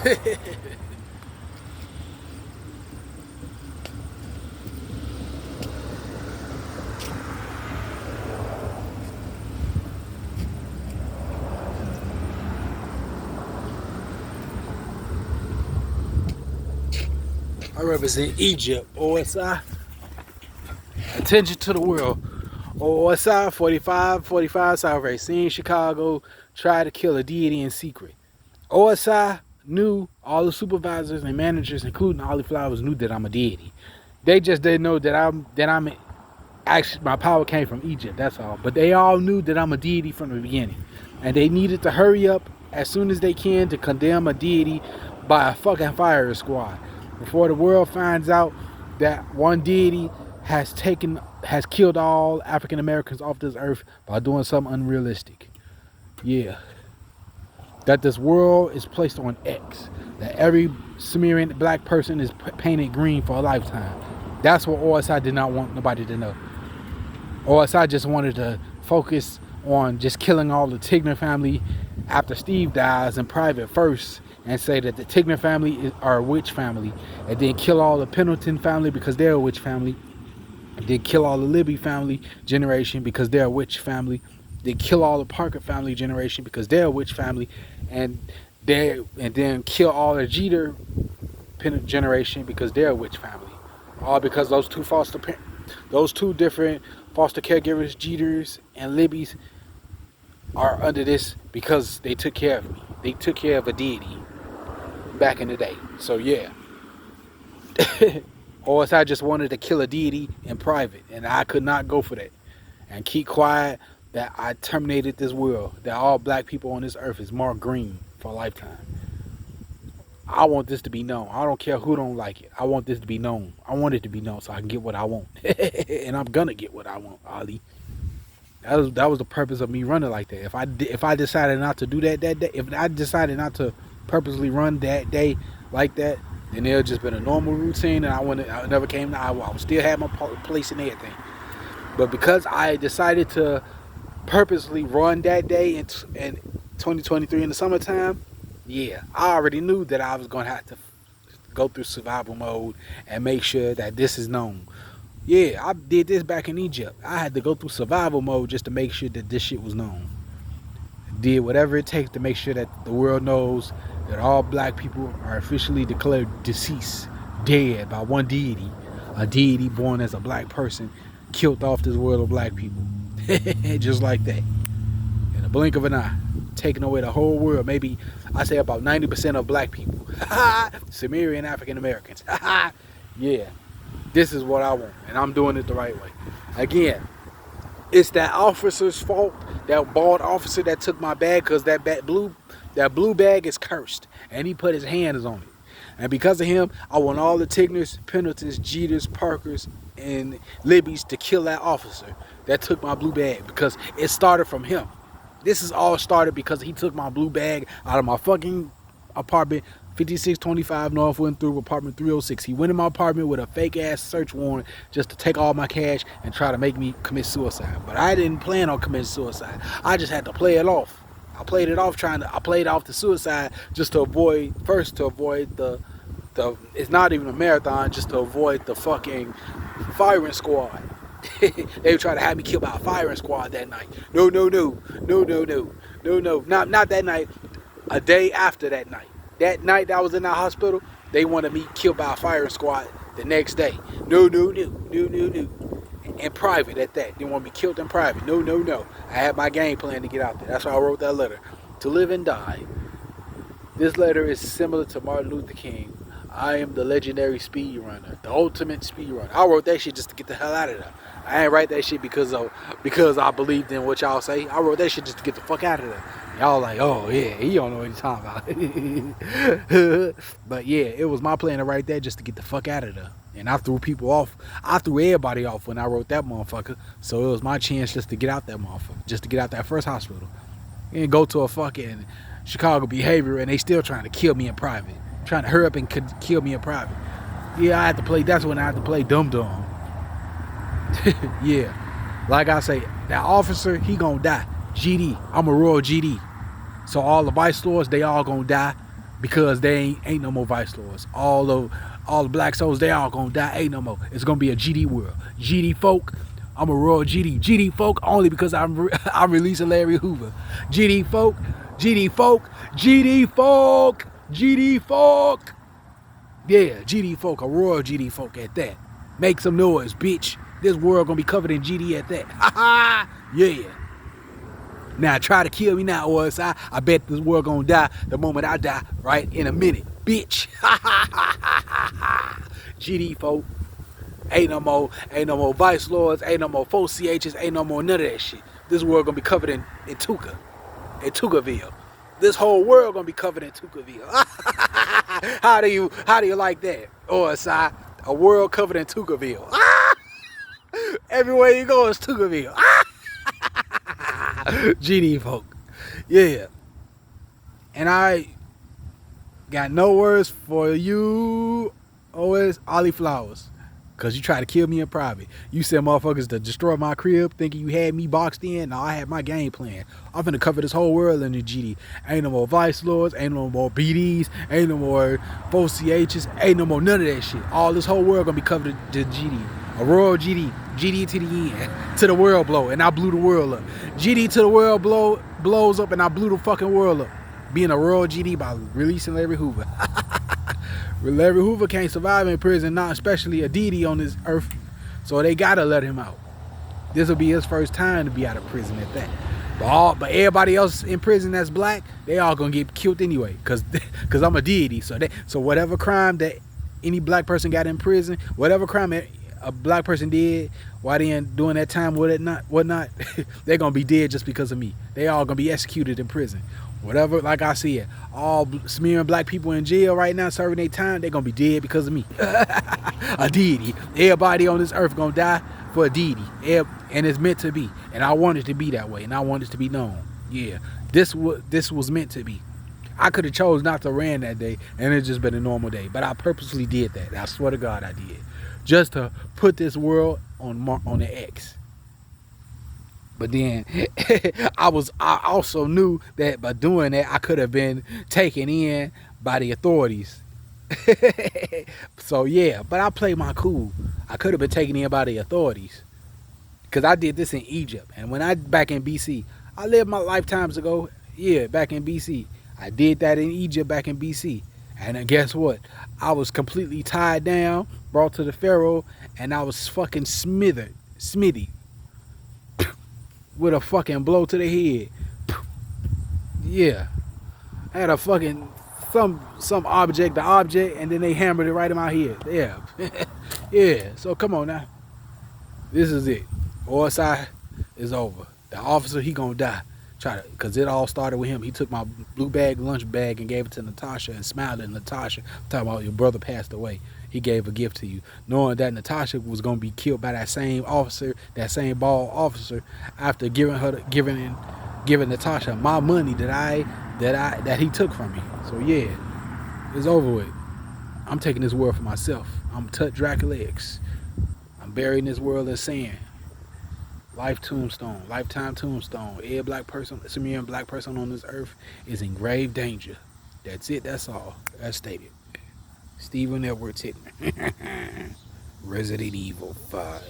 I represent Egypt, OSI. Attention to the world. OSI 45 South Racine, Chicago, tried to kill a deity in secret. OSI knew, all the supervisors and managers, including Ollie Flowers, knew that I'm a deity. They just didn't know that I'm actually, my power came from Egypt, that's all. But they all knew that I'm a deity from the beginning. And they needed to hurry up as soon as they can to condemn a deity by a fucking fire squad. Before the world finds out that one deity has killed all African Americans off this earth by doing something unrealistic. Yeah. That this world is placed on X. That every Sumerian black person is painted green for a lifetime. That's what OSI did not want nobody to know. OSI just wanted to focus on just killing all the Tigner family after Steve dies in private first, and say that the Tigner family are a witch family, and then kill all the Pendleton family because they're a witch family, and then kill all the Libby family generation because they're a witch family, then kill all the Parker family generation because they're a witch family, and then kill all the Jeter generation because they're a witch family. All because those two different foster caregivers, Jeters and Libbies, are under this because they took care of me. They took care of a deity back in the day. So yeah. OSI just wanted to kill a deity in private, and I could not go for that. And keep quiet that I terminated this world, that all black people on this earth is marked green for a lifetime. I want this to be known. I don't care who don't like it. I want this to be known. I want it to be known so I can get what I want. And I'm gonna get what I want, Ali. That was the purpose of me running like that. If I decided not to do that day, if I decided not to purposely run that day like that, then it would just been a normal routine, and I never came to Iowa. I would still have my place and everything. But because I decided to purposely run that day in 2023 in the summertime, yeah, I already knew that I was going to have to go through survival mode and make sure that this is known. Yeah, I did this back in Egypt. I had to go through survival mode just to make sure that this shit was known. Did whatever it takes to make sure that the world knows that all black people are officially declared deceased, dead by one deity. A deity born as a black person, killed off this world of black people. Just like that. In a blink of an eye. Taking away the whole world. Maybe, I say about 90% of black people. Sumerian African Americans. Yeah. This is what I want, and I'm doing it the right way. Again, it's that officer's fault, that bald officer that took my bag, because that blue bag is cursed, and he put his hands on it. And because of him, I want all the Tigners, Pendletons, Jeters, Parkers, and Libbies to kill that officer that took my blue bag, because it started from him. This is all started because he took my blue bag out of my fucking apartment, 5625 Northwood through apartment 306. He went in my apartment with a fake ass search warrant just to take all my cash and try to make me commit suicide. But I didn't plan on committing suicide. I just had to play it off. I played it off the suicide just to avoid the it's not even a marathon, just to avoid the fucking firing squad. They were trying to have me killed by a firing squad that night. No. Not that night. A day after that night. That night that I was in that hospital, they wanted me killed by a firing squad the next day. No. In private at that. They want me killed in private. No. I had my game plan to get out there. That's why I wrote that letter. To live and die. This letter is similar to Martin Luther King. I am the legendary speed runner. The ultimate speed runner. I wrote that shit just to get the hell out of there. I ain't write that shit because I believed in what y'all say. I wrote that shit just to get the fuck out of there. Y'all like, oh yeah, he don't know what he's talking about. But yeah, it was my plan to write that just to get the fuck out of there. And I threw people off. I threw everybody off when I wrote that motherfucker. So it was my chance just to get out that motherfucker. Just to get out that first hospital. And go to a fucking Chicago behavior, and they still trying to kill me in private. Trying to hurry up and kill me in private. Yeah, that's when I had to play dum-dum. Yeah. Like I say, that officer, he gonna die. GD. I'm a royal GD. So all the vice lords, they all gonna die. because they ain't no more vice lords. All the black souls, they all gonna die. Ain't no more. It's gonna be a GD world. GD folk. I'm a royal GD. GD folk only because I'm releasing Larry Hoover. GD folk. GD folk. GD folk. GD folk. Yeah, GD folk. A royal GD folk at that. Make some noise, bitch. This world gonna be covered in GD at that. Ha ha. Yeah. Now try to kill me now, or else I bet this world gonna die the moment I die, right? In a minute, bitch. GD folk. Ain't no more vice lords, ain't no more 4CHs, ain't no more none of that shit. This world gonna be covered in Tukaville. This whole world gonna be covered in Tukaville. How do you like that? Or a world covered in Tukaville. Everywhere you go is Tukaville. GD folk. Yeah. And I got no words for you, OS Ollie Flowers. Cause you tried to kill me in private. You said motherfuckers to destroy my crib thinking you had me boxed in. No, I had my game plan. I'm finna cover this whole world in the GD. Ain't no more vice lords, ain't no more BDs, ain't no more 4CHs, ain't no more none of that shit. All this whole world gonna be covered in the GD. A royal GD. GD to the end. To the world blow. And I blew the world up. GD to the world blows up and I blew the fucking world up. Being a royal GD by releasing Larry Hoover. Larry Hoover can't survive in prison, not especially a DD on this earth. So they gotta let him out. This will be his first time to be out of prison at that. But everybody else in prison that's black, they all gonna get killed anyway. Cause I'm a deity. So whatever crime that any black person got in prison, whatever crime a black person did while they doing that time, whatnot, they're gonna be dead just because of me. They all gonna be executed in prison. Whatever, like I said, all smearing black people in jail right now, serving their time, they're gonna be dead because of me. A deity. Everybody on this earth gonna die for a deity. And it's meant to be. And I want it to be that way. And I want it to be known. Yeah. This was meant to be. I could have chose not to ran that day, and it's just been a normal day. But I purposely did that. I swear to God I did. Just to put this world on the X. But then I also knew that by doing that I could have been taken in by the authorities. So yeah, but I played my cool. I could have been taken in by the authorities because I did this in Egypt. And when back in BC, I lived my lifetimes ago. Yeah, back in BC, I did that in Egypt back in BC. And then guess what? I was completely tied down, brought to the Pharaoh, and I was fucking smithy. With a fucking blow to the head. Yeah. I had a fucking some object, and then they hammered it right in my head. Yeah. Yeah. So come on now. This is it. OSI is over. The officer, he gonna die. Cause it all started with him. He took my blue lunch bag and gave it to Natasha and smiled at Natasha. Talking about your brother passed away. He gave a gift to you, knowing that Natasha was gonna be killed by that same officer, that same bald officer, after giving Natasha my money that he took from me. So yeah, it's over with. I'm taking this world for myself. I'm Tut Dracula X. I'm burying this world in sand. Lifetime tombstone. Every black person, Sumerian black person on this earth is in grave danger. That's it. That's all. That's stated. Stephen Edwards Hitman. Resident Evil 5.